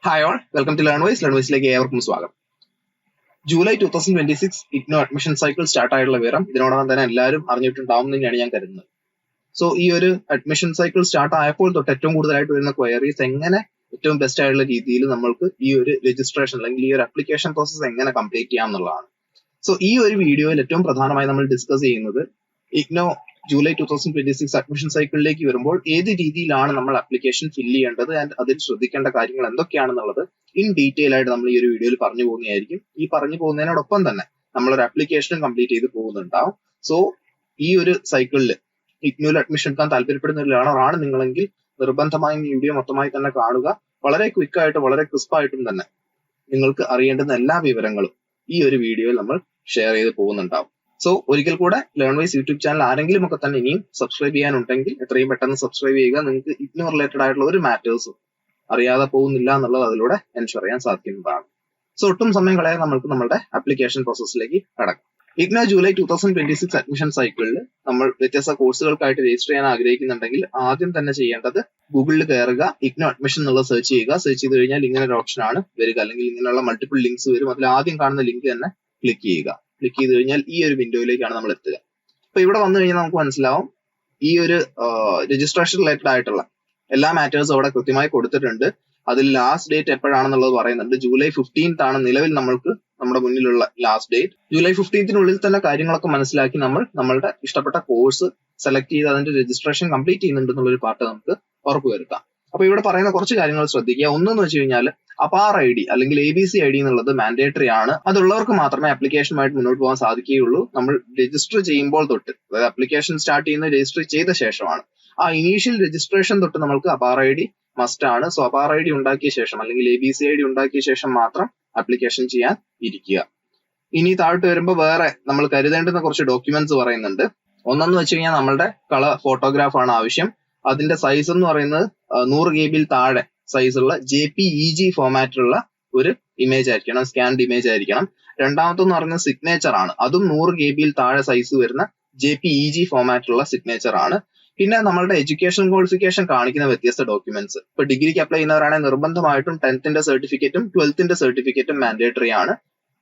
Hi all, welcome to ലേൺവൈസിലേക്ക് ഏവർക്കും സ്വാഗതം. July 2026 IGNOU admission cycle start ആയിട്ടുള്ള വിവരം ഇതിനോടകം തന്നെ എല്ലാവരും അറിഞ്ഞിട്ടുണ്ടാവും എന്ന് തന്നെയാണ് ഞാൻ കരുതുന്നത്. സോ ഈ ഒരു അഡ്മിഷൻ സൈക്കിൾ സ്റ്റാർട്ട് ആയപ്പോൾ തൊട്ട് ഏറ്റവും കൂടുതലായിട്ട് വരുന്ന ക്വയറീസ് എങ്ങനെ ഏറ്റവും ബെസ്റ്റ് ആയിട്ടുള്ള രീതിയിൽ നമ്മൾക്ക് ഈ ഒരു രജിസ്ട്രേഷൻ അല്ലെങ്കിൽ ഈ ഒരു അപ്ലിക്കേഷൻ പ്രോസസ് എങ്ങനെ കംപ്ലീറ്റ് ചെയ്യാം എന്നുള്ളതാണ്. സോ ഈ ഒരു വീഡിയോയിൽ ഏറ്റവും പ്രധാനമായി നമ്മൾ ഡിസ്കസ് ചെയ്യുന്നത് ഇഗ്നോ ജൂലൈ 2026 അഡ്മിഷൻ സൈക്കിളിലേക്ക് വരുമ്പോൾ ഏത് രീതിയിലാണ് നമ്മൾ ആപ്ലിക്കേഷൻ ഫില്ല് ചെയ്യേണ്ടത് ആൻഡ് അതിൽ ശ്രദ്ധിക്കേണ്ട കാര്യങ്ങൾ എന്തൊക്കെയാണെന്നുള്ളത് ഇൻ ഡീറ്റെയിൽ ആയിട്ട് നമ്മൾ ഈ ഒരു വീഡിയോയിൽ പറഞ്ഞു പോകുന്നതായിരിക്കും. ഈ പറഞ്ഞു പോകുന്നതിനോടൊപ്പം തന്നെ നമ്മളൊരു ആപ്ലിക്കേഷനും കംപ്ലീറ്റ് ചെയ്ത് പോകുന്നുണ്ടാവും. സോ ഈ ഒരു സൈക്കിളിൽ ഇഗ്നോയിൽ അഡ്മിഷൻ എടുക്കാൻ താല്പര്യപ്പെടുന്ന ഒരു ലേണർ ആണ് നിങ്ങളെങ്കിൽ നിർബന്ധമായും ഈ വീഡിയോ മൊത്തമായി തന്നെ കാണുക. വളരെ ക്വിക്കായിട്ട് വളരെ ക്രിസ്പായിട്ടും തന്നെ നിങ്ങൾക്ക് അറിയേണ്ടുന്ന എല്ലാ വിവരങ്ങളും ഈ ഒരു വീഡിയോയിൽ നമ്മൾ ഷെയർ ചെയ്ത് പോകുന്നുണ്ടാവും. സോ ഒരിക്കൽ കൂടെ ലേൺവൈസ് യൂട്യൂബ് ചാനൽ ആരെങ്കിലും ഒക്കെ തന്നെ ഇനിയും സബ്സ്ക്രൈബ് ചെയ്യാനുണ്ടെങ്കിൽ എത്രയും പെട്ടെന്ന് സബ്സ്ക്രൈബ് ചെയ്യുക. നിങ്ങൾക്ക് ഇഗ്നോ റിലേറ്റഡ് ആയിട്ടുള്ള ഒരു മാറ്റേഴ്സും അറിയാതെ പോകുന്നില്ല എന്നുള്ളത് അതിലൂടെ എൻഷുർ ചെയ്യാൻ സാധിക്കുന്നതാണ്. സോ ഒട്ടും സമയം കളയാതെ നമുക്ക് നമ്മുടെ ആപ്ലിക്കേഷൻ പ്രോസസ്സിലേക്ക് കടക്കാം. ഇഗ്നോ ജൂലൈ 2026 അഡ്മിഷൻ സൈക്കിളിൽ നമ്മൾ വ്യത്യസ്ത കോഴ്സുകൾക്കായിട്ട് രജിസ്റ്റർ ചെയ്യാൻ ആഗ്രഹിക്കുന്നുണ്ടെങ്കിൽ ആദ്യം തന്നെ ചെയ്യേണ്ടത് ഗൂഗിളിൽ കയറുക, ഇഗ്നോ അഡ്മിഷൻ എന്നുള്ളത് സെർച്ച് ചെയ്യുക. സെർച്ച് ചെയ്ത് കഴിഞ്ഞാൽ ഇങ്ങനെ ഒരു ഓപ്ഷൻ ആണ് വരിക, അല്ലെങ്കിൽ ഇങ്ങനെയുള്ള മൾട്ടിപ്പിൾ ലിങ്ക്സ് വരും. അതിൽ ആദ്യം കാണുന്ന ലിങ്ക് തന്നെ ക്ലിക്ക് ചെയ്യുക. ക്ലിക്ക് ചെയ്ത് കഴിഞ്ഞാൽ ഈ ഒരു വിൻഡോയിലേക്കാണ് നമ്മൾ എത്തുക. അപ്പൊ ഇവിടെ വന്നു കഴിഞ്ഞാൽ നമുക്ക് മനസ്സിലാവും ഈ ഒരു രജിസ്ട്രേഷൻ റിലേറ്റഡ് ആയിട്ടുള്ള എല്ലാ മാറ്റേഴ്സും അവിടെ കൃത്യമായി കൊടുത്തിട്ടുണ്ട്. അതിൽ ലാസ്റ്റ് ഡേറ്റ് എപ്പോഴാണെന്നുള്ളത് പറയുന്നുണ്ട്. ജൂലൈ 15th ആണ് നിലവിൽ നമ്മൾക്ക് നമ്മുടെ മുന്നിലുള്ള ലാസ്റ്റ് ഡേറ്റ്. ജൂലൈ 15th തന്നെ കാര്യങ്ങളൊക്കെ മനസ്സിലാക്കി നമ്മൾ നമ്മളുടെ ഇഷ്ടപ്പെട്ട കോഴ്സ് സെലക്ട് ചെയ്ത് അതിന്റെ രജിസ്ട്രേഷൻ കംപ്ലീറ്റ് ചെയ്യുന്നുണ്ടെന്നുള്ളൊരു പാർട്ട് നമുക്ക് ഉറപ്പുവരുത്താം. അപ്പൊ ഇവിടെ പറയുന്ന കുറച്ച് കാര്യങ്ങൾ ശ്രദ്ധിക്കുക. ഒന്നെന്ന് വെച്ച് കഴിഞ്ഞാൽ അപാർ ഐ ഡി അല്ലെങ്കിൽ ABC ID എന്നുള്ളത് മാൻഡേറ്ററി ആണ്. അതുള്ളവർക്ക് മാത്രമേ ആപ്ലിക്കേഷനുമായിട്ട് മുന്നോട്ട് പോകാൻ സാധിക്കുകയുള്ളൂ. നമ്മൾ രജിസ്റ്റർ ചെയ്യുമ്പോൾ തൊട്ട്, അതായത് ആപ്ലിക്കേഷൻ സ്റ്റാർട്ട് ചെയ്യുന്ന രജിസ്റ്റർ ചെയ്ത ശേഷമാണ്. ആ ഇനീഷ്യൽ രജിസ്ട്രേഷൻ തൊട്ട് നമുക്ക് അപാർ ഐ ഡി മസ്റ്റ് ആണ്. സോ അപാർ ഐ ഡി ഉണ്ടാക്കിയ ശേഷം അല്ലെങ്കിൽ ABC ID ഉണ്ടാക്കിയ ശേഷം മാത്രം ആപ്ലിക്കേഷൻ ചെയ്യാൻ ഇരിക്കുക. ഇനി താഴോട്ട് വരുമ്പോൾ വേറെ നമ്മൾ കരുതേണ്ടുന്ന കുറച്ച് ഡോക്യുമെന്റ്സ് പറയുന്നുണ്ട്. ഒന്നെന്ന് വെച്ച് കഴിഞ്ഞാൽ നമ്മളുടെ കളർ ഫോട്ടോഗ്രാഫ് ആണ് ആവശ്യം. അതിന്റെ സൈസ് എന്ന് പറയുന്നത് 100 KB താഴെ സൈസുള്ള JPEG ഫോമാറ്റിലുള്ള ഒരു ഇമേജ് ആയിരിക്കണം, സ്കാൻഡ് ഇമേജ് ആയിരിക്കണം. രണ്ടാമത്തെന്ന് പറയുന്നത് സിഗ്നേച്ചർ ആണ്. അതും 100 KB താഴെ സൈസ് വരുന്ന JPEG ഫോമാറ്റിലുള്ള സിഗ്നേച്ചർ ആണ്. പിന്നെ നമ്മളുടെ എഡ്യൂക്കേഷൻ ക്വാളിഫിക്കേഷൻ കാണിക്കുന്ന വ്യത്യസ്ത ഡോക്യുമെന്റ്സ്. ഇപ്പൊ ഡിഗ്രിക്ക് അപ്ലൈ ചെയ്യുന്നവരാണെങ്കിൽ നിർബന്ധമായിട്ടും 10th സർട്ടിഫിക്കറ്റും 12th സർട്ടിഫിക്കറ്റും മാൻഡേറ്ററി ആണ്.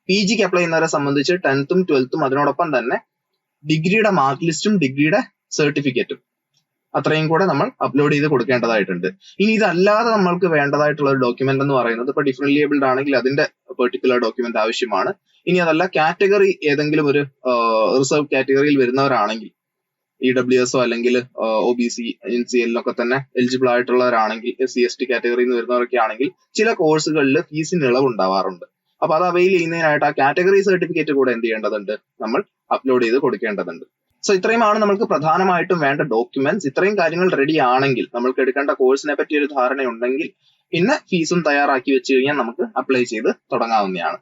PGക്ക് അപ്ലൈ ചെയ്യുന്നവരെ സംബന്ധിച്ച് 10th 12th അതിനോടൊപ്പം തന്നെ ഡിഗ്രിയുടെ മാർക്ക് ലിസ്റ്റും ഡിഗ്രിയുടെ സർട്ടിഫിക്കറ്റും അത്രയും കൂടെ നമ്മൾ അപ്ലോഡ് ചെയ്ത് കൊടുക്കേണ്ടതായിട്ടുണ്ട്. ഇനി ഇതല്ലാതെ നമ്മൾക്ക് വേണ്ടതായിട്ടുള്ള ഒരു ഡോക്യുമെന്റ് എന്ന് പറയുന്നത് ഇപ്പൊ ഡിഫറെന്റ്ലി ഏബിൾഡ് ആണെങ്കിൽ അതിന്റെ പെർട്ടിക്കുലർ ഡോക്യുമെന്റ് ആവശ്യമാണ്. ഇനി അതല്ല കാറ്റഗറി ഏതെങ്കിലും ഒരു റിസർവ് കാറ്റഗറിയിൽ വരുന്നവരാണെങ്കിൽ EWS അല്ലെങ്കിൽ OBC NCL തന്നെ എലിജിബിൾ ആയിട്ടുള്ളവരാണെങ്കിൽ SC/ST കാറ്റഗറിയിൽ നിന്ന് വരുന്നവരൊക്കെ ആണെങ്കിൽ ചില കോഴ്സുകളിൽ ഫീസിന് ഇളവ് ഉണ്ടാവാറുണ്ട്. അപ്പൊ അത് അവൈൽ ചെയ്യുന്നതിനായിട്ട് ആ കാറ്റഗറി സർട്ടിഫിക്കറ്റ് കൂടെ എന്ത് ചെയ്യേണ്ടതുണ്ട്, നമ്മൾ അപ്ലോഡ് ചെയ്ത് കൊടുക്കേണ്ടതുണ്ട്. സോ ഇത്രയുമാണ് നമുക്ക് പ്രധാനമായിട്ടും വേണ്ട ഡോക്യുമെന്റ്സ്. ഇത്രയും കാര്യങ്ങൾ റെഡി ആണെങ്കിൽ, നമ്മൾക്ക് എടുക്കേണ്ട കോഴ്സിനെ പറ്റി ഒരു ധാരണയുണ്ടെങ്കിൽ പിന്നെ ഫീസും തയ്യാറാക്കി വെച്ച് കഴിഞ്ഞാൽ നമുക്ക് അപ്ലൈ ചെയ്ത് തുടങ്ങാവുന്നതാണ്.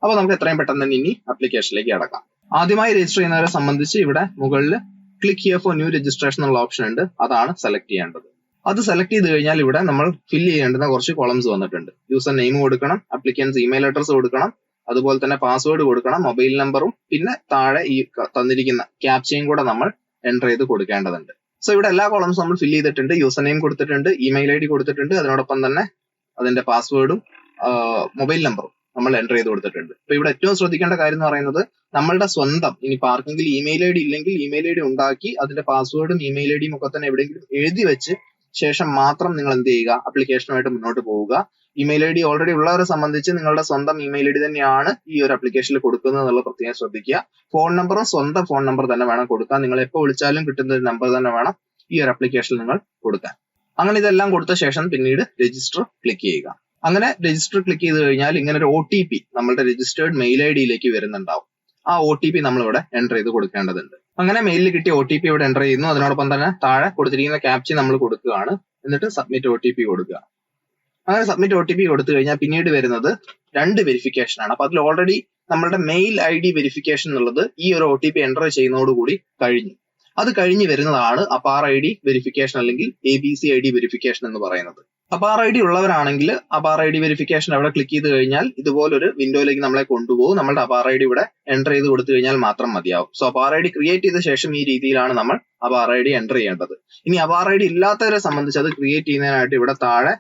അപ്പൊ നമുക്ക് എത്രയും പെട്ടെന്ന് തന്നെ ഇനി ആപ്ലിക്കേഷനിലേക്ക് കടക്കാം. ആദ്യമായി രജിസ്റ്റർ ചെയ്യുന്നവരെ സംബന്ധിച്ച് ഇവിടെ മുകളിൽ click here for new registration എന്നുള്ള ഓപ്ഷൻ ഉണ്ട്. അതാണ് സെലക്ട് ചെയ്യേണ്ടത്. അത് സെലക്ട് ചെയ്ത് കഴിഞ്ഞാൽ ഇവിടെ നമ്മൾ ഫില്ല് ചെയ്യേണ്ടുന്ന കുറച്ച് കോളംസ് വന്നിട്ടുണ്ട്. യൂസർ നെയിം കൊടുക്കണം, അപ്ലിക്കൻസ് ഇമെയിൽ അഡ്രസ് കൊടുക്കണം, അതുപോലെ തന്നെ പാസ്വേഡ് കൊടുക്കണം, മൊബൈൽ നമ്പറും പിന്നെ താഴെ ഈ തന്നിരിക്കുന്ന ക്യാപ്ചയും കൂടെ നമ്മൾ എൻ്റർ ചെയ്ത് കൊടുക്കേണ്ടതുണ്ട്. സോ ഇവിടെ എല്ലാ കോളംസും നമ്മൾ ഫില്ല് ചെയ്തിട്ടുണ്ട്. യൂസർ നെയിം കൊടുത്തിട്ടുണ്ട്, ഇമെയിൽ ID കൊടുത്തിട്ടുണ്ട്, അതിനോടൊപ്പം തന്നെ അതിന്റെ പാസ്വേഡും മൊബൈൽ നമ്പറും നമ്മൾ എൻ്റർ ചെയ്ത് കൊടുത്തിട്ടുണ്ട്. അപ്പൊ ഇവിടെ ഏറ്റവും ശ്രദ്ധിക്കേണ്ട കാര്യം എന്ന് പറയുന്നത് നമ്മളുടെ സ്വന്തം, ഇനി ആർക്കെങ്കിലും ഇമെയിൽ ID ഇല്ലെങ്കിൽ ഇമെയിൽ ID ഉണ്ടാക്കി അതിന്റെ പാസ്വേഡും ഇമെയിൽ IDയും ഒക്കെ തന്നെ എവിടെയെങ്കിലും എഴുതി വെച്ച് ശേഷം മാത്രം നിങ്ങൾ എന്ത് ചെയ്യുക, ആപ്ലിക്കേഷനുമായിട്ട് മുന്നോട്ട് പോവുക. ഇമെയിൽ ID ഓൾറെഡി ഉള്ളവരെ സംബന്ധിച്ച് നിങ്ങളുടെ സ്വന്തം ഇമെയിൽ ID തന്നെയാണ് ഈ ഒരു ആപ്ലിക്കേഷനിൽ കൊടുക്കുന്നത് എന്നുള്ള പ്രത്യേകം ശ്രദ്ധിക്കുക. ഫോൺ നമ്പറും സ്വന്തം ഫോൺ നമ്പർ തന്നെ വേണം കൊടുക്കാൻ. നിങ്ങൾ എപ്പോൾ വിളിച്ചാലും കിട്ടുന്ന ഒരു നമ്പർ തന്നെ വേണം ഈ ഒരു ആപ്ലിക്കേഷനിൽ നിങ്ങൾ കൊടുക്കാൻ. അങ്ങനെ ഇതെല്ലാം കൊടുത്ത ശേഷം പിന്നീട് രജിസ്റ്റർ ക്ലിക്ക് ചെയ്യുക. അങ്ങനെ രജിസ്റ്റർ ക്ലിക്ക് ചെയ്ത് കഴിഞ്ഞാൽ ഇങ്ങനെ ഒരു OTP നമ്മളുടെ രജിസ്റ്റേർഡ് മെയിൽ IDയിലേക്ക് വരുന്നുണ്ടാവും. ആ OTP നമ്മളിവിടെ എൻ്റർ ചെയ്ത് കൊടുക്കേണ്ടതുണ്ട്. അങ്ങനെ മെയിലിൽ കിട്ടിയ OTP ഇവിടെ എൻ്റർ ചെയ്യുന്നു. അതിനോടൊപ്പം തന്നെ താഴെ കൊടുത്തിരിക്കുന്ന ക്യാപ്ച നമ്മൾ കൊടുക്കുകയാണ്. എന്നിട്ട് സബ്മിറ്റ് OTP കൊടുക്കുക. അങ്ങനെ സബ്മിറ്റ് OTP കൊടുത്തു കഴിഞ്ഞാൽ പിന്നീട് വരുന്നത് 2 വെരിഫിക്കേഷൻ ആണ്. അപ്പൊ അതിൽ ഓൾറെഡി നമ്മളുടെ മെയിൽ ID വെരിഫിക്കേഷൻ എന്നുള്ളത് ഈ ഒരു OTP എൻ്റർ ചെയ്യുന്നതോടുകൂടി കഴിഞ്ഞു. അത് കഴിഞ്ഞ് വരുന്നതാണ് അപാർ ID വെരിഫിക്കേഷൻ അല്ലെങ്കിൽ ABC ID വെരിഫിക്കേഷൻ എന്ന് പറയുന്നത്. അപാർ ID ഉള്ളവരാണെങ്കിൽ അപാർ ID വെരിഫിക്കേഷൻ അവിടെ ക്ലിക്ക് ചെയ്ത് കഴിഞ്ഞാൽ ഇതുപോലൊരു വിൻഡോയിലേക്ക് നമ്മളെ കൊണ്ടുപോകും. നമ്മുടെ അപാർ ID ഇവിടെ എൻ്റർ ചെയ്ത് കൊടുത്തു കഴിഞ്ഞാൽ മാത്രം മതിയാവും. സോ അപാർ ID ക്രിയേറ്റ് ചെയ്ത ശേഷം ഈ രീതിയിലാണ് നമ്മൾ അപാർ ID എൻ്റർ ചെയ്യേണ്ടത്. ഇനി അപാർ ID ഇല്ലാത്തവരെ സംബന്ധിച്ച് അത് ക്രിയേറ്റ് ചെയ്യുന്നതിനായിട്ട് ഇവിടെ താഴെ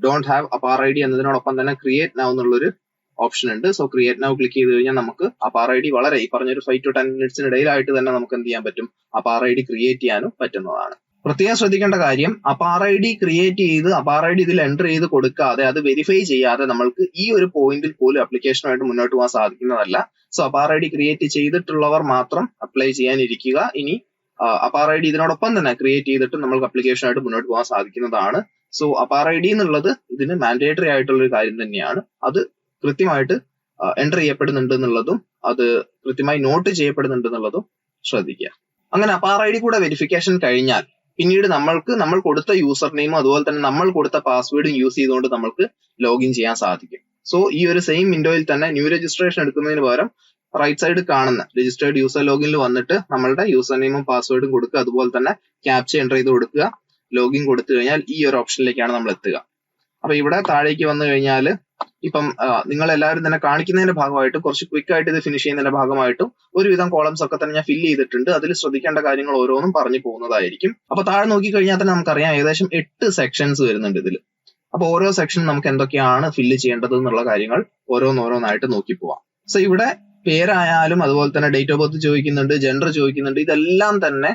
don't have APAAR I D എന്നതിനോടൊപ്പം തന്നെ ക്രിയേറ്റ് നൗ എന്നുള്ളൊരു ഓപ്ഷൻ ഉണ്ട്. സോ ക്രിയേറ്റ് നൗ ക്ലിക്ക് ചെയ്ത് കഴിഞ്ഞാൽ നമുക്ക് അപാർ ഐ ഡി വളരെ ഈ പറഞ്ഞൊരു 5 to 10 മിനിറ്റ്സിനിടയിലായിട്ട് തന്നെ നമുക്ക് എന്ത് ചെയ്യാൻ പറ്റും, അപാർ ഐ ഡി ക്രിയേറ്റ് ചെയ്യാനും പറ്റുന്നതാണ്. പ്രത്യേകം ശ്രദ്ധിക്കേണ്ട കാര്യം, അപാർ ഐ ഡി ക്രിയേറ്റ് ചെയ്ത് അപാർ ഐ ഡി ഇതിൽ എൻ്റർ ചെയ്ത് കൊടുക്കാതെ അത് വെരിഫൈ ചെയ്യാതെ നമ്മൾക്ക് ഈ ഒരു പോയിന്റിൽ പോലും അപ്ലിക്കേഷനുമായിട്ട് മുന്നോട്ട് പോകാൻ സാധിക്കുന്നതല്ല. So APAAR I D create ചെയ്തിട്ടുള്ളവർ മാത്രം അപ്ലൈ ചെയ്യാനിരിക്കുക. ഇനി അപാർ ഐ ഡി ഇതിനോടൊപ്പം തന്നെ ക്രിയേറ്റ് ചെയ്തിട്ട് നമ്മൾക്ക് അപ്ലിക്കേഷനായിട്ട് മുന്നോട്ട് പോകാൻ സാധിക്കുന്നതാണ്. സോ അപാർ ഐ ഡി എന്നുള്ളത് ഇതിന് മാൻഡേറ്ററി ആയിട്ടുള്ള ഒരു കാര്യം തന്നെയാണ്. അത് കൃത്യമായിട്ട് എൻ്റർ ചെയ്യപ്പെടുന്നുണ്ട് എന്നുള്ളതും അത് കൃത്യമായി നോട്ട് ചെയ്യപ്പെടുന്നുണ്ട് എന്നുള്ളതും ശ്രദ്ധിക്കുക. അങ്ങനെ അപാർ ഐ ഡി കൂടെ വെരിഫിക്കേഷൻ കഴിഞ്ഞാൽ പിന്നീട് നമ്മൾ കൊടുത്ത യൂസർ നെയിമും അതുപോലെ തന്നെ നമ്മൾ കൊടുത്ത പാസ്വേഡും യൂസ് ചെയ്തുകൊണ്ട് നമുക്ക് ലോഗിൻ ചെയ്യാൻ സാധിക്കും. സോ ഈ ഒരു സെയിം വിൻഡോയിൽ തന്നെ ന്യൂ രജിസ്ട്രേഷൻ എടുക്കുന്നതിന് പകരം റൈറ്റ് സൈഡ് കാണുന്ന രജിസ്റ്റേർഡ് യൂസർ ലോഗിനിൽ വന്നിട്ട് നമ്മളുടെ യൂസർ നെയിമും പാസ്വേഡും കൊടുക്കുക, അതുപോലെ തന്നെ ക്യാപ്ച എൻ്റർ ചെയ്ത് കൊടുക്കുക. ലോഗിൻ കൊടുത്തു കഴിഞ്ഞാൽ ഈ ഒരു ഓപ്ഷനിലേക്കാണ് നമ്മൾ എത്തുക. അപ്പൊ ഇവിടെ താഴേക്ക് വന്നു കഴിഞ്ഞാൽ ഇപ്പം നിങ്ങൾ എല്ലാവരും തന്നെ കാണിക്കുന്നതിന്റെ ഭാഗമായിട്ടും കുറച്ച് ക്വിക്ക് ആയിട്ട് ഇത് ഫിനിഷ് ചെയ്യുന്നതിന്റെ ഭാഗമായിട്ടും ഒരുവിധം കോളംസ് ഒക്കെ തന്നെ ഞാൻ ഫില്ല് ചെയ്തിട്ടുണ്ട്. അതിൽ ശ്രദ്ധിക്കേണ്ട കാര്യങ്ങൾ ഓരോന്നും പറഞ്ഞു പോകുന്നതായിരിക്കും. അപ്പൊ താഴെ നോക്കി കഴിഞ്ഞാൽ തന്നെ നമുക്കറിയാം ഏകദേശം 8 സെക്ഷൻസ് വരുന്നുണ്ട് ഇതിൽ. അപ്പൊ ഓരോ സെക്ഷനും നമുക്ക് എന്തൊക്കെയാണ് ഫില്ല് ചെയ്യേണ്ടത് എന്നുള്ള കാര്യങ്ങൾ ഓരോന്നോരോന്നായിട്ട് നോക്കി പോവാം. സോ ഇവിടെ പേരായാലും അതുപോലെ തന്നെ ഡേറ്റ് ഓഫ് ബർത്ത് ചോദിക്കുന്നുണ്ട്, ജെൻഡർ ചോദിക്കുന്നുണ്ട്. ഇതെല്ലാം തന്നെ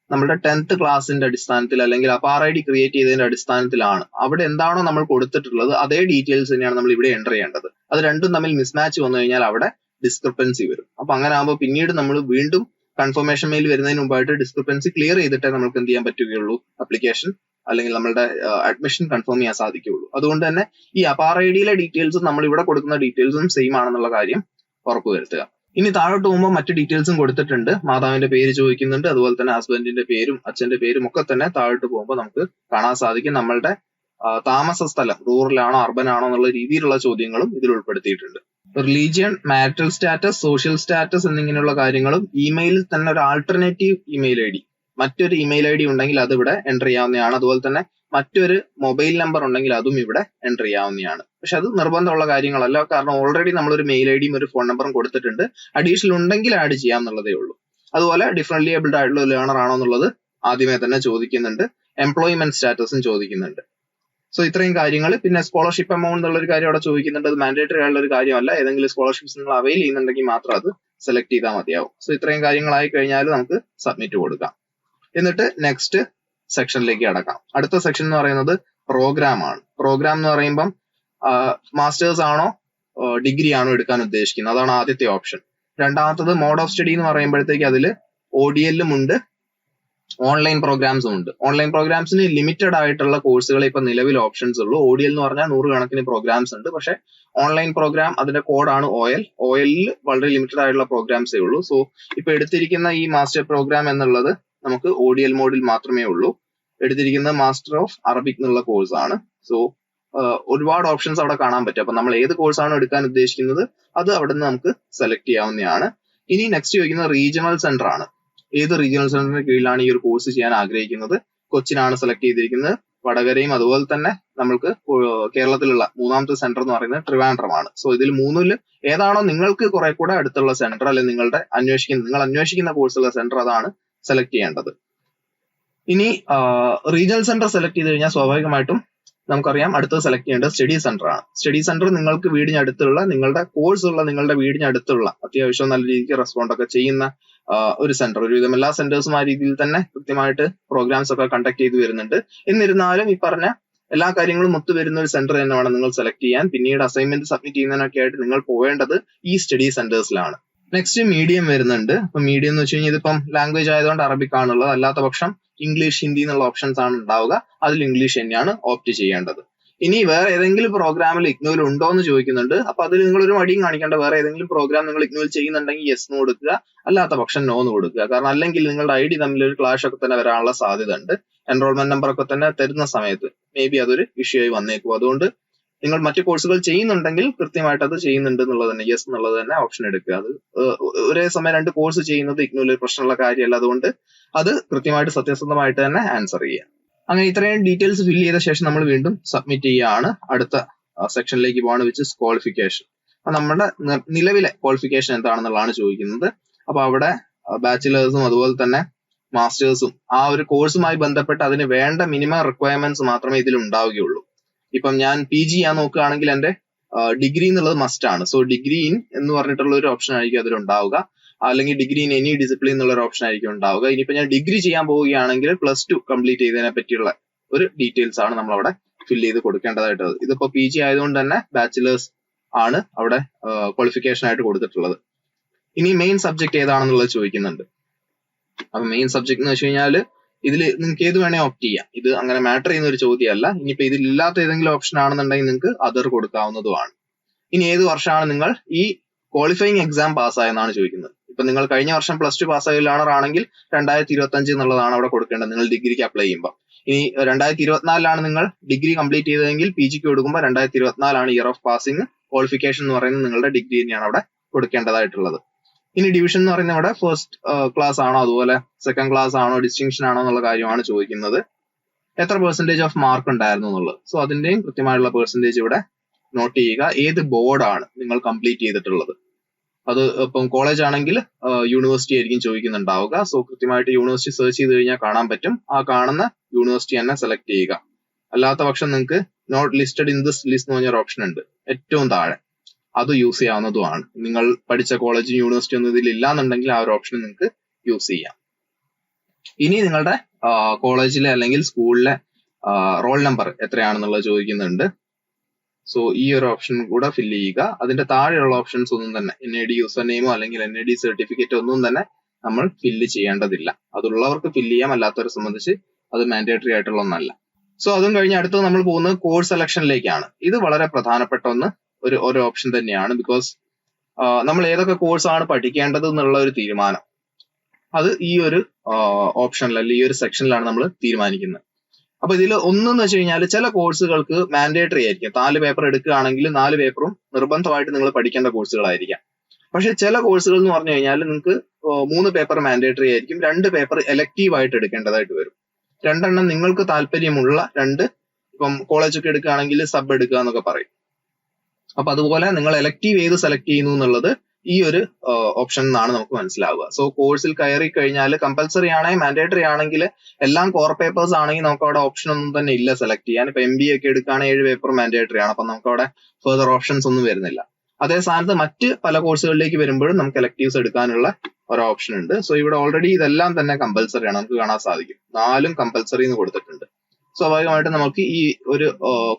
നമ്മുടെ 10th ക്ലാസിന്റെ അടിസ്ഥാനത്തിൽ അല്ലെങ്കിൽ അപാർ ഐ ഡി ക്രിയേറ്റ് ചെയ്തതിന്റെ അടിസ്ഥാനത്തിലാണ്. അവിടെ എന്താണോ നമ്മൾ കൊടുത്തിട്ടുള്ളത് അതേ ഡീറ്റെയിൽസ് തന്നെയാണ് നമ്മൾ ഇവിടെ എൻ്റർ ചെയ്യേണ്ടത്. അത് രണ്ടും തമ്മിൽ മിസ്മാച്ച് വന്നു കഴിഞ്ഞാൽ അവിടെ ഡിസ്ക്രിപ്പൻസി വരും. അപ്പൊ അങ്ങനെ ആകുമ്പോൾ പിന്നീട് നമ്മൾ വീണ്ടും കൺഫർമേഷൻ മെയിൽ വരുന്നതിന് മുമ്പായിട്ട് ഡിസ്ക്രിപ്പൻസി ക്ലിയർ ചെയ്തിട്ടേ നമുക്ക് എന്ത് ചെയ്യാൻ പറ്റുകയുള്ളൂ, അപ്ലിക്കേഷൻ അല്ലെങ്കിൽ നമ്മളുടെ അഡ്മിഷൻ കൺഫേം ചെയ്യാൻ സാധിക്കുകയുള്ളൂ. അതുകൊണ്ട് തന്നെ ഈ അപാർ ഐ ഡിയിലെ ഡീറ്റെയിൽസും നമ്മൾ ഇവിടെ കൊടുക്കുന്ന ഡീറ്റെയിൽസും സെയിം ആണെന്നുള്ള കാര്യം ഉറപ്പുവരുത്തുക. ഇനി താഴോട്ട് പോകുമ്പോൾ മറ്റു ഡീറ്റെയിൽസും കൊടുത്തിട്ടുണ്ട്. മാതാവിന്റെ പേര് ചോദിക്കുന്നുണ്ട്, അതുപോലെ തന്നെ ഹസ്ബൻഡിന്റെ പേരും അച്ഛന്റെ പേരും ഒക്കെ തന്നെ താഴോട്ട് പോകുമ്പോൾ നമുക്ക് കാണാൻ സാധിക്കും. നമ്മളുടെ താമസ സ്ഥലം റൂറൽ ആണോ അർബൻ ആണോ എന്നുള്ള രീതിയിലുള്ള ചോദ്യങ്ങളും ഇതിൽ ഉൾപ്പെടുത്തിയിട്ടുണ്ട്. Religion, marital status, social status എന്നിങ്ങനെയുള്ള കാര്യങ്ങളും ഇമെയിലിൽ തന്നെ ഒരു ആൾട്ടർനേറ്റീവ് ഇമെയിൽ ഐ ഡി, മറ്റൊരു ഇമെയിൽ ഐ ഡി ഉണ്ടെങ്കിൽ അത് ഇവിടെ എൻ്റർ ചെയ്യാവുന്നതാണ്. അതുപോലെ തന്നെ മറ്റൊരു മൊബൈൽ നമ്പർ ഉണ്ടെങ്കിൽ അതും ഇവിടെ എൻ്റർ ചെയ്യാവുന്നതാണ്. പക്ഷെ അത് നിർബന്ധമുള്ള കാര്യങ്ങളല്ല, കാരണം ഓൾറെഡി നമ്മളൊരു മെയിൽ ഐ ഡിയും ഒരു ഫോൺ നമ്പറും കൊടുത്തിട്ടുണ്ട്. അഡീഷണൽ ഉണ്ടെങ്കിൽ ആഡ് ചെയ്യാം എന്നുള്ളതേ ഉള്ളൂ. അതുപോലെ ഡിഫറൻറ്റ്ലി ഏബിൾഡ് ആയിട്ടുള്ള ലേണർ ആണോ എന്നുള്ളത് ആദ്യമേ തന്നെ ചോദിക്കുന്നുണ്ട്. എംപ്ലോയ്മെന്റ് സ്റ്റാറ്റസും ചോദിക്കുന്നുണ്ട്. സോ ഇത്രയും കാര്യങ്ങൾ. പിന്നെ സ്കോളർഷിപ്പ് എമൗണ്ട് എന്നുള്ള ഒരു കാര്യം അവിടെ ചോദിക്കുന്നുണ്ട്. അത് മാൻഡേറ്ററി ആയിട്ടുള്ള ഒരു കാര്യമല്ല. ഏതെങ്കിലും സ്കോളർഷിപ്സ് നിങ്ങൾ അവൈൽ ചെയ്യുന്നുണ്ടെങ്കിൽ മാത്രം അത് സെലക്ട് ചെയ്താൽ മതിയാവും. സോ ഇത്രയും കാര്യങ്ങളായി കഴിഞ്ഞാൽ നമുക്ക് സബ്മിറ്റ് കൊടുക്കാം. എന്നിട്ട് നെക്സ്റ്റ് സെക്ഷനിലേക്ക് കടക്കാം. അടുത്ത സെക്ഷൻ എന്ന് പറയുന്നത് പ്രോഗ്രാം ആണ്. പ്രോഗ്രാം എന്ന് പറയുമ്പം മാസ്റ്റേഴ്സ് ആണോ ഡിഗ്രി ആണോ എടുക്കാൻ ഉദ്ദേശിക്കുന്നത്, അതാണ് ആദ്യത്തെ ഓപ്ഷൻ. രണ്ടാമത്തത് മോഡ് ഓഫ് സ്റ്റഡി എന്ന് പറയുമ്പോഴത്തേക്ക് അതിൽ ODL-ഉം ഉണ്ട്, ഓൺലൈൻ പ്രോഗ്രാംസും ഉണ്ട്. ഓൺലൈൻ പ്രോഗ്രാംസിന് ലിമിറ്റഡ് ആയിട്ടുള്ള കോഴ്സുകൾ ഇപ്പൊ നിലവിൽ ഓപ്ഷൻസ് ഉള്ളൂ. ODL എന്ന് പറഞ്ഞാൽ 100 കണക്കിന് പ്രോഗ്രാംസ് ഉണ്ട്. പക്ഷെ ഓൺലൈൻ പ്രോഗ്രാം അതിന്റെ കോഡാണ് OL. OL-ൽ വളരെ ലിമിറ്റഡ് ആയിട്ടുള്ള പ്രോഗ്രാംസേ ഉള്ളൂ. സോ ഇപ്പൊ എടുത്തിരിക്കുന്ന ഈ മാസ്റ്റർ പ്രോഗ്രാം എന്നുള്ളത് നമുക്ക് ODL മോഡിൽ മാത്രമേ ഉള്ളൂ. എടുത്തിരിക്കുന്നത് മാസ്റ്റർ ഓഫ് അറബിക് എന്നുള്ള കോഴ്സ് ആണ്. സോ ഒരുപാട് ഓപ്ഷൻസ് അവിടെ കാണാൻ പറ്റും. അപ്പൊ നമ്മൾ ഏത് കോഴ്സാണോ എടുക്കാൻ ഉദ്ദേശിക്കുന്നത് അത് അവിടെ നിന്ന് നമുക്ക് സെലക്ട് ചെയ്യാവുന്നതാണ്. ഇനി നെക്സ്റ്റ് ചോദിക്കുന്നത് റീജിയണൽ സെന്റർ ആണ്. ഏത് റീജിയണൽ സെന്ററിന് കീഴിലാണ് ഈ ഒരു കോഴ്സ് ചെയ്യാൻ ആഗ്രഹിക്കുന്നത്? കൊച്ചിനാണ് സെലക്ട് ചെയ്തിരിക്കുന്നത്. വടകരയും അതുപോലെ തന്നെ നമ്മൾക്ക് കേരളത്തിലുള്ള മൂന്നാമത്തെ സെന്റർ എന്ന് പറയുന്നത് ട്രിവാൻഡ്രമാണ്. സോ ഇതിൽ മൂന്നിൽ ഏതാണോ നിങ്ങൾക്ക് കുറെ കൂടെ അടുത്തുള്ള സെന്റർ, അല്ലെങ്കിൽ നിങ്ങൾ അന്വേഷിക്കുന്ന കോഴ്സുള്ള സെന്റർ, അതാണ് സെലക്ട് ചെയ്യേണ്ടത്. ഇനി റീജിയണൽ സെന്റർ സെലക്ട് ചെയ്ത് കഴിഞ്ഞാൽ സ്വാഭാവികമായിട്ടും നമുക്കറിയാം അടുത്തത് സെലക്ട് ചെയ്യേണ്ടത് സ്റ്റഡി സെന്റർ ആണ്. സ്റ്റഡി സെന്റർ നിങ്ങൾക്ക് വീടിനടുത്തുള്ള, നിങ്ങളുടെ കോഴ്സ് ഉള്ള നിങ്ങളുടെ വീടിനടുത്തുള്ള അത്യാവശ്യം നല്ല രീതിക്ക് റെസ്പോണ്ട് ഒക്കെ ചെയ്യുന്ന ഒരു സെന്റർ. ഒരുവിധം എല്ലാ സെന്റേഴ്സും ആ രീതിയിൽ തന്നെ കൃത്യമായിട്ട് പ്രോഗ്രാംസ് ഒക്കെ കണ്ടക്ട് ചെയ്ത് വരുന്നുണ്ട്. എന്നിരുന്നാലും ഈ പറഞ്ഞ എല്ലാ കാര്യങ്ങളും ഒത്തു വരുന്ന ഒരു സെന്റർ തന്നെ വേണം നിങ്ങൾ സെലക്ട് ചെയ്യാൻ. പിന്നീട് അസൈൻമെന്റ് സബ്മിറ്റ് ചെയ്യുന്നതിനൊക്കെ ആയിട്ട് നിങ്ങൾ പോവേണ്ടത് ഈ സ്റ്റഡി സെന്റേഴ്സിലാണ്. നെക്സ്റ്റ് മീഡിയം വരുന്നുണ്ട്. അപ്പൊ മീഡിയം എന്ന് വെച്ച് കഴിഞ്ഞാൽ ഇതിപ്പം ലാംഗ്വേജ് ആയതുകൊണ്ട് അറബിക് ആണുള്ളത്. അല്ലാത്ത പക്ഷം ഇംഗ്ലീഷ്, ഹിന്ദി എന്നുള്ള ഓപ്ഷൻസ് ആണ് ഉണ്ടാവുക. അതിൽ ഇംഗ്ലീഷ് തന്നെയാണ് ഓപ്റ്റ് ചെയ്യേണ്ടത്. ഇനി വേറെ ഏതെങ്കിലും പ്രോഗ്രാമിൽ ഇഗ്നോയിൽ ഉണ്ടോ എന്ന് ചോദിക്കുന്നുണ്ട്. അപ്പൊ അതിൽ നിങ്ങൾ ഒരു മടിയും കാണിക്കേണ്ട. വേറെ ഏതെങ്കിലും പ്രോഗ്രാം നിങ്ങൾ ഇഗ്നോയിൽ ചെയ്യുന്നുണ്ടെങ്കിൽ യെസ് എന്ന് കൊടുക്കുക, അല്ലാത്ത പക്ഷം നോ എന്ന് കൊടുക്കുക. കാരണം അല്ലെങ്കിൽ നിങ്ങളുടെ ID തമ്മിൽ ഒരു ക്ലാഷ് ഒക്കെ തന്നെ വരാനുള്ള സാധ്യത ഉണ്ട്. എൻറോൾമെന്റ് നമ്പർ ഒക്കെ തന്നെ തരുന്ന സമയത്ത് മേ ബി അതൊരു ഇഷ്യൂ ആയി വന്നേക്കും. അതുകൊണ്ട് നിങ്ങൾ മറ്റു കോഴ്സുകൾ ചെയ്യുന്നുണ്ടെങ്കിൽ കൃത്യമായിട്ട് അത് ചെയ്യുന്നുണ്ട് എന്നുള്ളത് തന്നെ, യെസ് എന്നുള്ളത് തന്നെ ഓപ്ഷൻ എടുക്കുക. അത് ഒരേ സമയം 2 കോഴ്സ് ചെയ്യുന്നത് ഇഗ്നോയിൽ ഒരു പ്രശ്നമുള്ള കാര്യമല്ല. അതുകൊണ്ട് അത് കൃത്യമായിട്ട് സത്യസന്ധമായിട്ട് തന്നെ ആൻസർ ചെയ്യുക. അങ്ങനെ ഇത്രയും ഡീറ്റെയിൽസ് ഫില്ല് ചെയ്ത ശേഷം നമ്മൾ വീണ്ടും സബ്മിറ്റ് ചെയ്യുകയാണ്. അടുത്ത സെക്ഷനിലേക്ക് പോവാണ്, വിച്ച് ഇസ് ക്വാളിഫിക്കേഷൻ. അപ്പൊ നമ്മുടെ നിലവിലെ ക്വാളിഫിക്കേഷൻ എന്താണെന്നുള്ളതാണ് ചോദിക്കുന്നത്. അപ്പൊ അവിടെ ബാച്ചിലേഴ്സും അതുപോലെ തന്നെ മാസ്റ്റേഴ്സും ആ ഒരു കോഴ്സുമായി ബന്ധപ്പെട്ട് അതിന് വേണ്ട മിനിമം റിക്വയർമെന്റ്സ് മാത്രമേ ഇതിൽ ഉണ്ടാവുകയുള്ളൂ. ഇപ്പം ഞാൻ PG ചെയ്യാൻ നോക്കുകയാണെങ്കിൽ എന്റെ ഡിഗ്രി എന്നുള്ളത് മസ്റ്റ് ആണ്. സോ ഡിഗ്രി ഇൻ എന്ന് പറഞ്ഞിട്ടുള്ള ഒരു ഓപ്ഷൻ ആയിരിക്കും അതിൽ ഉണ്ടാവുക, അല്ലെങ്കിൽ ഡിഗ്രി ഇൻ എനി ഡിസിപ്ലിൻ എന്നുള്ള ഒരു ഓപ്ഷൻ ആയിരിക്കും ഉണ്ടാവുക. ഇനിയിപ്പോ ഞാൻ ഡിഗ്രി ചെയ്യാൻ പോവുകയാണെങ്കിൽ +2 കംപ്ലീറ്റ് ചെയ്തതിനെ പറ്റിയുള്ള ഒരു ഡീറ്റെയിൽസ് ആണ് നമ്മൾ അവിടെ ഫിൽ ചെയ്ത് കൊടുക്കേണ്ടതായിട്ടുള്ളത്. ഇതിപ്പോ PG ആയതുകൊണ്ട് തന്നെ ബാച്ചിലേഴ്സ് ആണ് അവിടെ ക്വാളിഫിക്കേഷൻ ആയിട്ട് കൊടുത്തിട്ടുള്ളത്. ഇനി മെയിൻ സബ്ജക്ട് ഏതാണെന്നുള്ളത് ചോദിക്കുന്നുണ്ട്. അപ്പൊ മെയിൻ സബ്ജക്ട് എന്ന് വെച്ച് കഴിഞ്ഞാൽ ഇതിൽ നിങ്ങൾക്ക് ഏത് വേണേ ഓപ്റ്റ് ചെയ്യാം. ഇത് അങ്ങനെ മാറ്റർ ചെയ്യുന്ന ഒരു ചോദ്യമല്ല. ഇനിയിപ്പോ ഇതിലില്ലാത്ത ഏതെങ്കിലും ഓപ്ഷൻ ആണെന്നുണ്ടെങ്കിൽ നിങ്ങൾക്ക് അതർ കൊടുക്കാവുന്നതുമാണ്. ഇനി ഏത് വർഷമാണ് നിങ്ങൾ ഈ ക്വാളിഫയിങ് എക്സാം പാസ്സായെന്നാണ് ചോദിക്കുന്നത്. ഇപ്പൊ നിങ്ങൾ കഴിഞ്ഞ വർഷം +2 പാസ്സായ ലേണർ ആണെങ്കിൽ 2025 എന്നുള്ളതാണ് അവിടെ കൊടുക്കേണ്ടത് നിങ്ങൾ ഡിഗ്രിക്ക് അപ്ലൈ ചെയ്യുമ്പോൾ. ഇനി 2024 നിങ്ങൾ ഡിഗ്രി കംപ്ലീറ്റ് ചെയ്തതെങ്കിൽ PGക്ക് കൊടുക്കുമ്പോൾ 2024 ഇയർ ഓഫ് പാസിംഗ്. ക്വാളിഫിക്കേഷൻ എന്ന് പറയുന്നത് നിങ്ങളുടെ ഡിഗ്രി തന്നെയാണ് അവിടെ കൊടുക്കേണ്ടതായിട്ടുള്ളത്. ഇനി ഡിവിഷൻ എന്ന് പറയുന്നത് ഇവിടെ ഫസ്റ്റ് ക്ലാസ് ആണോ അതുപോലെ സെക്കൻഡ് ക്ലാസ് ആണോ ഡിസ്റ്റിങ്ഷൻ ആണോ എന്നുള്ള കാര്യമാണ് ചോദിക്കുന്നത്. എത്ര പെർസെന്റേജ് ഓഫ് മാർക്ക് ഉണ്ടായിരുന്നു എന്നുള്ളത്. സോ അതിന്റെയും കൃത്യമായുള്ള പെർസെന്റേജ് ഇവിടെ നോട്ട് ചെയ്യുക. ഏത് ബോർഡാണ് നിങ്ങൾ കംപ്ലീറ്റ് ചെയ്തിട്ടുള്ളത്. അത് ഇപ്പം കോളേജ് ആണെങ്കിൽ യൂണിവേഴ്സിറ്റി ആയിരിക്കും ചോദിക്കുന്നുണ്ടാവുക. സോ കൃത്യമായിട്ട് യൂണിവേഴ്സിറ്റി സെർച്ച് ചെയ്ത് കഴിഞ്ഞാൽ കാണാൻ പറ്റും. ആ കാണുന്ന യൂണിവേഴ്സിറ്റി തന്നെ സെലക്ട് ചെയ്യുക. അല്ലാത്ത പക്ഷം നിങ്ങൾക്ക് not listed in this list എന്ന് പറഞ്ഞൊരു ഓപ്ഷൻ ഉണ്ട് ഏറ്റവും താഴെ, അത് യൂസ് ചെയ്യാവുന്നതുമാണ്. നിങ്ങൾ പഠിച്ച കോളേജ് യൂണിവേഴ്സിറ്റി ഒന്നും ഇതിൽ ഇല്ലാന്നുണ്ടെങ്കിൽ ആ ഒരു ഓപ്ഷൻ നിങ്ങൾക്ക് യൂസ് ചെയ്യാം. ഇനി നിങ്ങളുടെ കോളേജിലെ അല്ലെങ്കിൽ സ്കൂളിലെ റോൾ നമ്പർ എത്രയാണെന്നുള്ളത് ചോദിക്കുന്നുണ്ട്. സോ ഈ ഒരു ഓപ്ഷൻ കൂടെ ഫില്ല് ചെയ്യുക. അതിന്റെ താഴെയുള്ള ഓപ്ഷൻസ് ഒന്നും തന്നെ NID യൂസർ നെയിമോ അല്ലെങ്കിൽ NID സർട്ടിഫിക്കറ്റ് ഒന്നും തന്നെ നമ്മൾ ഫില്ല് ചെയ്യേണ്ടതില്ല. അതുള്ളവർക്ക് ഫില്ല് ചെയ്യാം, അല്ലാത്തവരെ സംബന്ധിച്ച് അത് മാൻഡേറ്ററി ആയിട്ടുള്ള ഒന്നല്ല. സോ അതും കഴിഞ്ഞ് അടുത്ത് നമ്മൾ പോകുന്നത് കോഴ്സ് സെലക്ഷനിലേക്കാണ്. ഇത് വളരെ പ്രധാനപ്പെട്ട ഒരു ഓപ്ഷൻ തന്നെയാണ്. ബിക്കോസ് നമ്മൾ ഏതൊക്കെ കോഴ്സാണ് പഠിക്കേണ്ടത് എന്നുള്ള ഒരു തീരുമാനം അത് ഈ ഒരു ഓപ്ഷനിൽ അല്ലെങ്കിൽ ഈ ഒരു സെക്ഷനിലാണ് നമ്മൾ തീരുമാനിക്കുന്നത്. അപ്പൊ ഇതിൽ ഒന്നെന്ന് വെച്ച് കഴിഞ്ഞാൽ ചില കോഴ്സുകൾക്ക് മാൻഡേറ്ററി ആയിരിക്കും. 4 പേപ്പർ എടുക്കുകയാണെങ്കിൽ 4 പേപ്പറും നിർബന്ധമായിട്ട് നിങ്ങൾ പഠിക്കേണ്ട കോഴ്സുകളായിരിക്കാം. പക്ഷെ ചില കോഴ്സുകൾ എന്ന് പറഞ്ഞു കഴിഞ്ഞാൽ നിങ്ങൾക്ക് 3 പേപ്പർ മാൻഡേറ്ററി ആയിരിക്കും, 2 പേപ്പർ എലക്റ്റീവ് ആയിട്ട് എടുക്കേണ്ടതായിട്ട് വരും. 2 എണ്ണം നിങ്ങൾക്ക് താല്പര്യമുള്ള 2, ഇപ്പം കോളേജൊക്കെ എടുക്കുകയാണെങ്കിൽ സബ് എടുക്കുക എന്നൊക്കെ പറയും. അപ്പൊ അതുപോലെ നിങ്ങൾ എലക്റ്റീവ് ഏത് സെലക്ട് ചെയ്യുന്നു എന്നുള്ളത് ഈ ഒരു ഓപ്ഷൻ എന്നാണ് നമുക്ക് മനസ്സിലാവുക. സോ കോഴ്സിൽ കയറി കഴിഞ്ഞാൽ കമ്പൽസറി ആണെങ്കിൽ മാൻഡേറ്ററി ആണെങ്കിൽ എല്ലാം കോർ പേപ്പേഴ്സ് ആണെങ്കിൽ നമുക്ക് അവിടെ ഓപ്ഷൻ ഒന്നും തന്നെ ഇല്ല സെലക്ട് ചെയ്യാൻ. ഇപ്പൊ MBA ഒക്കെ എടുക്കുകയാണെങ്കിൽ 7 പേപ്പർ മാൻഡേറ്ററി ആണ്. അപ്പൊ നമുക്ക് അവിടെ ഫെർദർ ഓപ്ഷൻസ് ഒന്നും വരുന്നില്ല. അതേ സ്ഥാനത്ത് മറ്റ് പല കോഴ്സുകളിലേക്ക് വരുമ്പോഴും നമുക്ക് എലക്റ്റീവ്സ് എടുക്കാനുള്ള ഒരു ഓപ്ഷൻ ഉണ്ട്. സോ ഇവിടെ ഓൾറെഡി ഇതെല്ലാം തന്നെ കമ്പൽസറി ആണ്, നമുക്ക് കാണാൻ സാധിക്കും. 4ഉം കമ്പൽസറി എന്ന് കൊടുത്തിട്ടുണ്ട്. സ്വാഭാവികമായിട്ട് നമുക്ക് ഈ ഒരു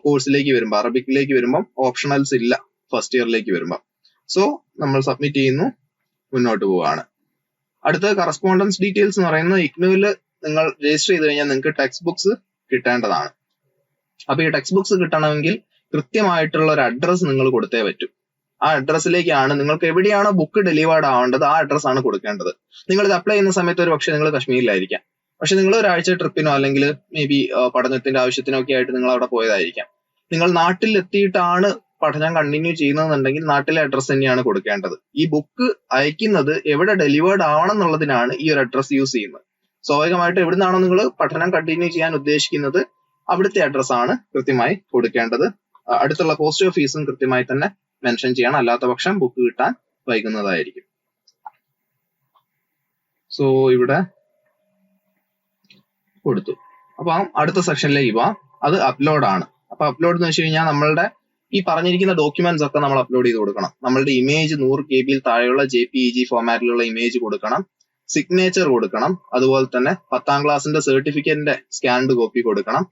കോഴ്സിലേക്ക് വരുമ്പോൾ അറബിക്കിലേക്ക് വരുമ്പോൾ ഓപ്ഷണൽസ് ഇല്ല ഫസ്റ്റ് ഇയറിലേക്ക് വരുമ്പോൾ. സോ നമ്മൾ സബ്മിറ്റ് ചെയ്യുന്നു, മുന്നോട്ട് പോവുകയാണ്. അടുത്ത കറസ്പോണ്ടൻസ് ഡീറ്റെയിൽസ് എന്ന് പറയുന്നത് ഇഗ്നുവിൽ നിങ്ങൾ രജിസ്റ്റർ ചെയ്ത് കഴിഞ്ഞാൽ നിങ്ങൾക്ക് ടെക്സ്റ്റ് ബുക്സ് കിട്ടേണ്ടതാണ്. അപ്പൊ ഈ ടെക്സ്റ്റ് ബുക്സ് കിട്ടണമെങ്കിൽ കൃത്യമായിട്ടുള്ള ഒരു അഡ്രസ് നിങ്ങൾ കൊടുത്തേ പറ്റൂ. ആ അഡ്രസ്സിലേക്കാണ് നിങ്ങൾക്ക് എവിടെയാണോ ബുക്ക് ഡെലിവേർഡ് ആവേണ്ടത് ആ അഡ്രസ് ആണ് കൊടുക്കേണ്ടത്. നിങ്ങൾ ഇത് അപ്ലൈ ചെയ്യുന്ന സമയത്ത് ഒരു പക്ഷേ നിങ്ങൾ കശ്മീരിലായിരിക്കാം, പക്ഷെ നിങ്ങൾ ഒരാഴ്ച ട്രിപ്പിനോ അല്ലെങ്കിൽ മേ ബി പഠനത്തിന്റെ ആവശ്യത്തിനോ ഒക്കെ ആയിട്ട് നിങ്ങൾ അവിടെ പോയതായിരിക്കാം. നിങ്ങൾ നാട്ടിൽ എത്തിയിട്ടാണ് പഠനം കണ്ടിന്യൂ ചെയ്യുന്നതെന്നുണ്ടെങ്കിൽ നാട്ടിലെ അഡ്രസ് തന്നെയാണ് കൊടുക്കേണ്ടത്. ഈ ബുക്ക് അയക്കുന്നത് എവിടെ ഡെലിവേർഡ് ആവണം എന്നുള്ളതിനാണ് ഈ ഒരു അഡ്രസ് യൂസ് ചെയ്യുന്നത്. സ്വാഭാവികമായിട്ട് എവിടുന്നാണോ നിങ്ങൾ പഠനം കണ്ടിന്യൂ ചെയ്യാൻ ഉദ്ദേശിക്കുന്നത് അവിടുത്തെ അഡ്രസ് ആണ് കൃത്യമായി കൊടുക്കേണ്ടത്. അടുത്തുള്ള പോസ്റ്റ് ഓഫീസും കൃത്യമായി തന്നെ മെൻഷൻ ചെയ്യണം, അല്ലാത്ത പക്ഷം ബുക്ക് കിട്ടാൻ വൈകുന്നതായിരിക്കും. സോ ഇവിടെ കൊടുത്തു. അപ്പൊ അടുത്ത സെക്ഷനിലേക്ക് പോവാം. അത് അപ്ലോഡ് ആണ്. അപ്പൊ അപ്ലോഡ് എന്ന് വെച്ച് കഴിഞ്ഞാൽ നമ്മളുടെ ഈ പറഞ്ഞിരിക്കുന്ന ഡോക്യുമെന്റ്സ് ഒക്കെ നമ്മൾ അപ്ലോഡ് ചെയ്ത് കൊടുക്കണം. നമ്മളുടെ ഇമേജ് 100 KB താഴെയുള്ള JPEG ഫോർമാറ്റിലുള്ള ഇമേജ് കൊടുക്കണം, സിഗ്നേച്ചർ കൊടുക്കണം, അതുപോലെ തന്നെ 10ാം ക്ലാസ്സിന്റെ സർട്ടിഫിക്കറ്റിന്റെ സ്കാൻഡ് കോപ്പി കൊടുക്കണം,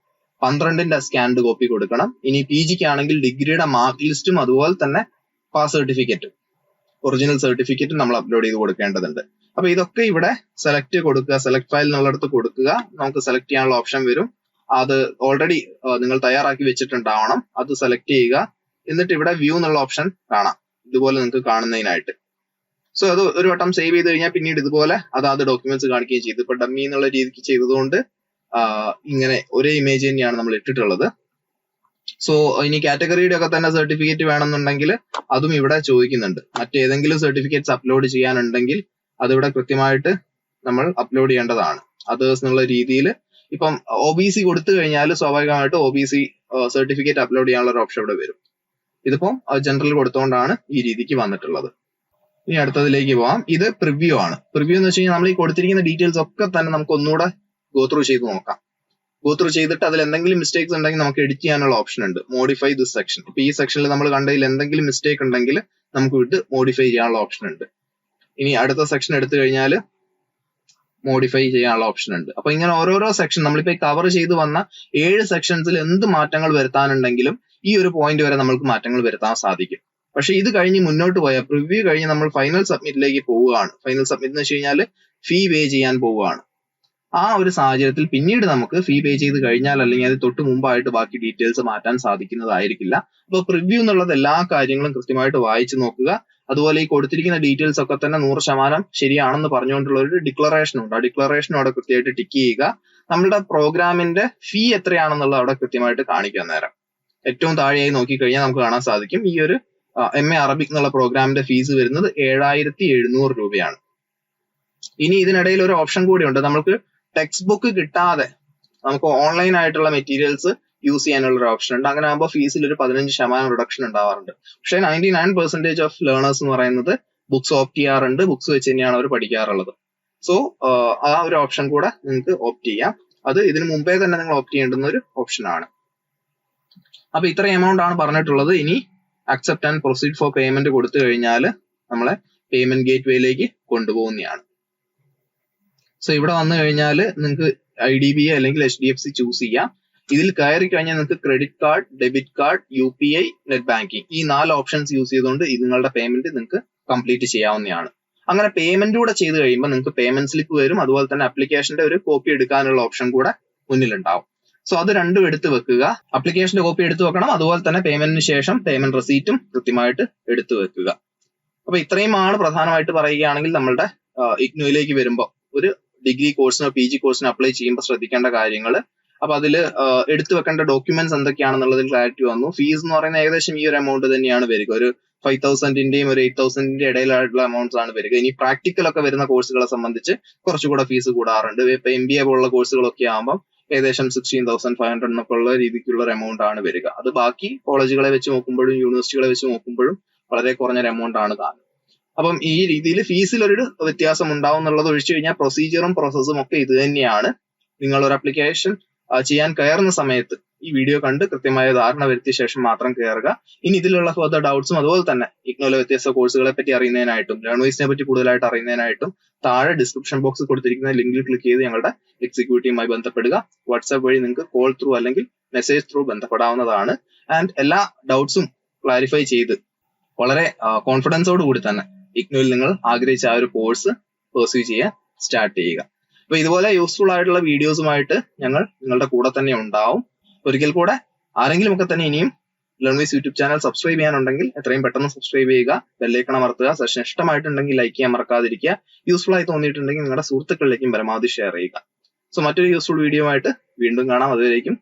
12ന്റെ സ്കാൻഡ് കോപ്പി കൊടുക്കണം. ഇനി PGക്ക് ആണെങ്കിൽ ഡിഗ്രിയുടെ മാർക്ക് ലിസ്റ്റും അതുപോലെ തന്നെ പാസ് സർട്ടിഫിക്കറ്റും ഒറിജിനൽ സർട്ടിഫിക്കറ്റും നമ്മൾ അപ്ലോഡ് ചെയ്ത് കൊടുക്കേണ്ടതുണ്ട്. അപ്പൊ ഇതൊക്കെ ഇവിടെ സെലക്ട് കൊടുക്കുക, സെലക്ട് ഫയൽ എന്നുള്ളിടത്ത് കൊടുക്കുക. നമുക്ക് സെലക്ട് ചെയ്യാനുള്ള ഓപ്ഷൻ വരും. അത് ഓൾറെഡി നിങ്ങൾ തയ്യാറാക്കി വെച്ചിട്ടുണ്ടാവണം. അത് സെലക്ട് ചെയ്യുക. എന്നിട്ട് ഇവിടെ വ്യൂ എന്നുള്ള ഓപ്ഷൻ കാണാം, ഇതുപോലെ നിങ്ങൾക്ക് കാണുന്നതിനായിട്ട്. സോ അത് ഒരു വട്ടം സേവ് ചെയ്ത് കഴിഞ്ഞാൽ പിന്നീട് ഇതുപോലെ അതാത് ഡോക്യുമെന്റ്സ് കാണിക്കുകയും ചെയ്തു. ഇപ്പൊ ഡമ്മി എന്നുള്ള രീതിക്ക് ചെയ്തതുകൊണ്ട് ഇങ്ങനെ ഒരേ ഇമേജ് തന്നെയാണ് നമ്മൾ ഇട്ടിട്ടുള്ളത്. സോ ഇനി കാറ്റഗറിയുടെ ഒക്കെ തന്നെ സർട്ടിഫിക്കറ്റ് വേണമെന്നുണ്ടെങ്കിൽ അതും ഇവിടെ ചോദിക്കുന്നുണ്ട്. മറ്റേതെങ്കിലും സർട്ടിഫിക്കറ്റ്സ് അപ്ലോഡ് ചെയ്യാനുണ്ടെങ്കിൽ അതിവിടെ കൃത്യമായിട്ട് നമ്മൾ അപ്ലോഡ് ചെയ്യേണ്ടതാണ്. അതേഴ്സ് എന്നുള്ള രീതിയിൽ ഇപ്പം OBC കൊടുത്തു കഴിഞ്ഞാൽ സ്വാഭാവികമായിട്ട് OBC സർട്ടിഫിക്കറ്റ് അപ്ലോഡ് ചെയ്യാനുള്ള ഒരു ഓപ്ഷൻ ഇവിടെ വരും. ഇതിപ്പം ജനറൽ കൊടുത്തുകൊണ്ടാണ് ഈ രീതിക്ക് വന്നിട്ടുള്ളത്. ഇനി അടുത്തതിലേക്ക് പോവാം. ഇത് പ്രിവ്യൂ ആണ്. പ്രിവ്യൂ എന്ന് വെച്ച് കഴിഞ്ഞാൽ നമ്മൾ ഈ കൊടുത്തിരിക്കുന്ന ഡീറ്റെയിൽസ് ഒക്കെ തന്നെ നമുക്ക് ഒന്നുകൂടെ ഗോ ത്രൂ ചെയ്ത് നോക്കാം. ഗോ ത്രൂ ചെയ്തിട്ട് അതിൽ എന്തെങ്കിലും മിസ്റ്റേക്സ് ഉണ്ടെങ്കിൽ നമുക്ക് എഡിറ്റ് ചെയ്യാനുള്ള ഓപ്ഷൻ ഉണ്ട്. Modify this section. ഇപ്പൊ ഈ സെക്ഷനിൽ നമ്മൾ കണ്ടതിൽ എന്തെങ്കിലും മിസ്റ്റേക്ക് ഉണ്ടെങ്കിൽ നമുക്ക് വിട്ട് മോഡിഫൈ ചെയ്യാനുള്ള ഓപ്ഷൻ ഉണ്ട്. ഇനി അടുത്ത സെക്ഷൻ എടുത്തു കഴിഞ്ഞാൽ മോഡിഫൈ ചെയ്യാനുള്ള ഓപ്ഷൻ ഉണ്ട്. അപ്പൊ ഇങ്ങനെ ഓരോരോ സെക്ഷൻ നമ്മളിപ്പോ കവർ ചെയ്ത് വന്ന 7 സെക്ഷൻസിൽ എന്ത് മാറ്റങ്ങൾ വരുത്താനുണ്ടെങ്കിലും ഈ ഒരു പോയിന്റ് വരെ നമുക്ക് മാറ്റങ്ങൾ വരുത്താൻ സാധിക്കും. പക്ഷെ ഇത് കഴിഞ്ഞ് മുന്നോട്ട് പോയാൽ പ്രിവ്യൂ കഴിഞ്ഞ് നമ്മൾ ഫൈനൽ സബ്മിറ്റിലേക്ക് പോവുകയാണ്. ഫൈനൽ സബ്മിറ്റ് എന്ന് വെച്ച് കഴിഞ്ഞാൽ ഫീ പേ ചെയ്യാൻ പോവുകയാണ്. ആ ഒരു സാഹചര്യത്തിൽ പിന്നീട് നമുക്ക് ഫീ പേ ചെയ്ത് കഴിഞ്ഞാൽ അല്ലെങ്കിൽ അത് തൊട്ട് മുമ്പായിട്ട് ബാക്കി ഡീറ്റെയിൽസ് മാറ്റാൻ സാധിക്കുന്നതായിരിക്കില്ല. അപ്പൊ പ്രിവ്യൂ എന്നുള്ളത് എല്ലാ കാര്യങ്ങളും കൃത്യമായിട്ട് വായിച്ചു നോക്കുക. അതുപോലെ ഈ കൊടുത്തിരിക്കുന്ന ഡീറ്റെയിൽസ് ഒക്കെ തന്നെ 100% ശരിയാണെന്ന് പറഞ്ഞുകൊണ്ടുള്ള ഒരു ഡിക്ലറേഷൻ ഉണ്ട്. ആ ഡിക്ലറേഷൻ അവിടെ കൃത്യമായിട്ട് ടിക്ക് ചെയ്യുക. നമ്മുടെ പ്രോഗ്രാമിന്റെ ഫീ എത്രയാണെന്നുള്ളത് അവിടെ കൃത്യമായിട്ട് കാണിക്കാൻ നേരം ഏറ്റവും താഴെയായി നോക്കിക്കഴിഞ്ഞാൽ നമുക്ക് കാണാൻ സാധിക്കും ഈ ഒരു MA അറബിക് എന്നുള്ള പ്രോഗ്രാമിന്റെ ഫീസ് വരുന്നത് 7700 രൂപയാണ്. ഇനി ഇതിനിടയിൽ ഒരു ഓപ്ഷൻ കൂടിയുണ്ട്. നമുക്ക് ടെക്സ്റ്റ് ബുക്ക് കിട്ടാതെ നമുക്ക് ഓൺലൈൻ ആയിട്ടുള്ള മെറ്റീരിയൽസ് യൂസ് ചെയ്യാനുള്ള ഒരു ഓപ്ഷൻ ഉണ്ട്. അങ്ങനെ ആകുമ്പോൾ ഫീസിൽ ഒരു 15% റിഡക്ഷൻ ഉണ്ടാവാറുണ്ട്. പക്ഷേ 99% ഓഫ് ലേണേഴ്സ് എന്ന് പറയുന്നത് ബുക്സ് ഓപ്റ്റ് ചെയ്യാറുണ്ട്. ബുക്സ് വെച്ച് തന്നെയാണ് അവർ പഠിക്കാറുള്ളത്. സോ ആ ഒരു ഓപ്ഷൻ കൂടെ നിങ്ങൾക്ക് ഓപ്റ്റ് ചെയ്യാം. അത് ഇതിനു മുമ്പേ തന്നെ നിങ്ങൾ ഓപ്റ്റ് ചെയ്യേണ്ടുന്ന ഒരു ഓപ്ഷനാണ്. അപ്പൊ ഇത്ര എമൗണ്ട് ആണ് പറഞ്ഞിട്ടുള്ളത്. ഇനി accept and proceed four payment കൊടുത്തു കഴിഞ്ഞാൽ നമ്മളെ പേയ്മെന്റ് ഗേറ്റ് വേയിലേക്ക് കൊണ്ടുപോകുന്നതാണ്. സോ ഇവിടെ വന്നു കഴിഞ്ഞാൽ നിങ്ങൾക്ക് IDBI അല്ലെങ്കിൽ HDFC ചൂസ് ചെയ്യാം. ഇതിൽ കയറി കഴിഞ്ഞാൽ നിങ്ങൾക്ക് credit card, debit card, UPI, net banking ഈ 4 ഓപ്ഷൻസ് യൂസ് ചെയ്തുകൊണ്ട് നിങ്ങളുടെ പേയ്മെന്റ് നിങ്ങൾക്ക് കംപ്ലീറ്റ് ചെയ്യാവുന്നതാണ്. അങ്ങനെ പേയ്മെന്റ് കൂടെ ചെയ്ത് കഴിയുമ്പോൾ നിങ്ങൾക്ക് പേയ്മെന്റ് സ്ലിപ്പ് വരും. അതുപോലെ തന്നെ ആപ്ലിക്കേഷന്റെ ഒരു കോപ്പി എടുക്കാനുള്ള ഓപ്ഷൻ കൂടെ മുന്നിലുണ്ടാവും. സോ അത് രണ്ടും എടുത്തു വെക്കുക. ആപ്ലിക്കേഷന്റെ കോപ്പി എടുത്തു വെക്കണം. അതുപോലെ തന്നെ പേയ്മെന്റിന് ശേഷം പേയ്മെന്റ് റെസീറ്റും കൃത്യമായിട്ട് എടുത്തു വെക്കുക. അപ്പൊ ഇത്രയുമാണ് പ്രധാനമായിട്ട് പറയുകയാണെങ്കിൽ നമ്മളുടെ ഇഗ്നോയിലേക്ക് വരുമ്പോൾ ഒരു ഡിഗ്രി കോഴ്സിനോ PG കോഴ്സിനോ അപ്ലൈ ചെയ്യുമ്പോൾ ശ്രദ്ധിക്കേണ്ട കാര്യങ്ങൾ. അപ്പൊ അതിൽ എടുത്തു വെക്കേണ്ട ഡോക്യുമെന്റ്സ് എന്തൊക്കെയാണെന്നുള്ളതിൽ ക്ലാരിറ്റി വന്നു. ഫീസ് എന്ന് പറയുന്നത് ഏകദേശം ഈ ഒരു എമൗണ്ട് തന്നെയാണ് വരിക. ഒരു 5000-ന്റെയും ഒരു 8000-ന്റെ ഇടയിലായിട്ടുള്ള എമൗണ്ട്സ് ആണ് വരിക. ഇനി പ്രാക്ടിക്കൽ ഒക്കെ വരുന്ന കോഴ്സുകളെ സംബന്ധിച്ച് കുറച്ചുകൂടെ ഫീസ് കൂടാറുണ്ട്. ഇപ്പൊ MBA പോലുള്ള കോഴ്സുകളൊക്കെ ആകുമ്പോൾ ഏകദേശം 16,500 എന്നൊക്കെ ഉള്ള രീതിക്കുള്ള ഒരു എമൗണ്ട് ആണ് വരിക. അത് ബാക്കി കോളേജുകളെ വെച്ച് നോക്കുമ്പോഴും യൂണിവേഴ്സിറ്റികളെ വെച്ച് നോക്കുമ്പോഴും വളരെ കുറഞ്ഞൊരു എമൗണ്ട് ആണ് കാണുന്നത്. അപ്പം ഈ രീതിയിൽ ഫീസിൽ ഒരു വ്യത്യാസം ഉണ്ടാവും എന്നുള്ളത് ഒഴിച്ചു കഴിഞ്ഞാൽ പ്രൊസീജിയറും പ്രോസസ്സും ഒക്കെ ഇത് തന്നെയാണ്. നിങ്ങൾ ഒരു ആപ്ലിക്കേഷൻ ചെയ്യാൻ കയറുന്ന സമയത്ത് ഈ വീഡിയോ കണ്ട് കൃത്യമായ ധാരണ വരുത്തിയ ശേഷം മാത്രം കയറുക. ഇനി ഇതിലുള്ള ഫർദർ ഡൗട്ട്സും അതുപോലെ തന്നെ ഇഗ്നോയിലെ വ്യത്യസ്ത കോഴ്സുകളെ പറ്റി അറിയുന്നതിനായിട്ടും ലേൺവൈസിനെ പറ്റി കൂടുതലായിട്ട് അറിയുന്നതിനായിട്ടും താഴെ ഡിസ്ക്രിപ്ഷൻ ബോക്സിൽ കൊടുത്തിരിക്കുന്ന ലിങ്കിൽ ക്ലിക്ക് ചെയ്ത് ഞങ്ങളുടെ എക്സിക്യൂട്ടീവുമായി ബന്ധപ്പെടുക. വാട്സാപ്പ് വഴി നിങ്ങൾക്ക് കോൾ ത്രൂ അല്ലെങ്കിൽ മെസ്സേജ് ത്രൂ ബന്ധപ്പെടാവുന്നതാണ്. ആൻഡ് എല്ലാ ഡൗട്ട്സും ക്ലാരിഫൈ ചെയ്ത് വളരെ കോൺഫിഡൻസോട് കൂടി തന്നെ ഇഗ്നോയിൽ നിങ്ങൾ ആഗ്രഹിച്ച ആ ഒരു കോഴ്സ് പെർസ്യൂ ചെയ്യാൻ സ്റ്റാർട്ട് ചെയ്യുക. അപ്പൊ ഇതുപോലെ യൂസ്ഫുൾ ആയിട്ടുള്ള വീഡിയോസുമായിട്ട് ഞങ്ങൾ നിങ്ങളുടെ കൂടെ തന്നെ ഉണ്ടാവും. ഒരിക്കൽ കൂടെ ആരെങ്കിലും ഒക്കെ തന്നെ ഇനിയും ലേൺവൈസ് യൂട്യൂബ് ചാനൽ സബ്സ്ക്രൈബ് ചെയ്യാനുണ്ടെങ്കിൽ എത്രയും പെട്ടെന്ന് സബ്സ്ക്രൈബ് ചെയ്യുക. ബെല്ലൈക്കൺ അമർത്തുക. സെഷൻ ഇഷ്ടമായിട്ടുണ്ടെങ്കിൽ ലൈക്ക് ചെയ്യാൻ മറക്കാതിരിക്കുക. യൂസ്ഫുൾ ആയി തോന്നിയിട്ടുണ്ടെങ്കിൽ നിങ്ങളുടെ സുഹൃത്തുക്കളിലേക്കും പരമാവധി ഷെയർ ചെയ്യുക. സോ മറ്റൊരു യൂസ്ഫുൾ വീഡിയോ ആയിട്ട് വീണ്ടും കാണാം. അതുവരേക്കും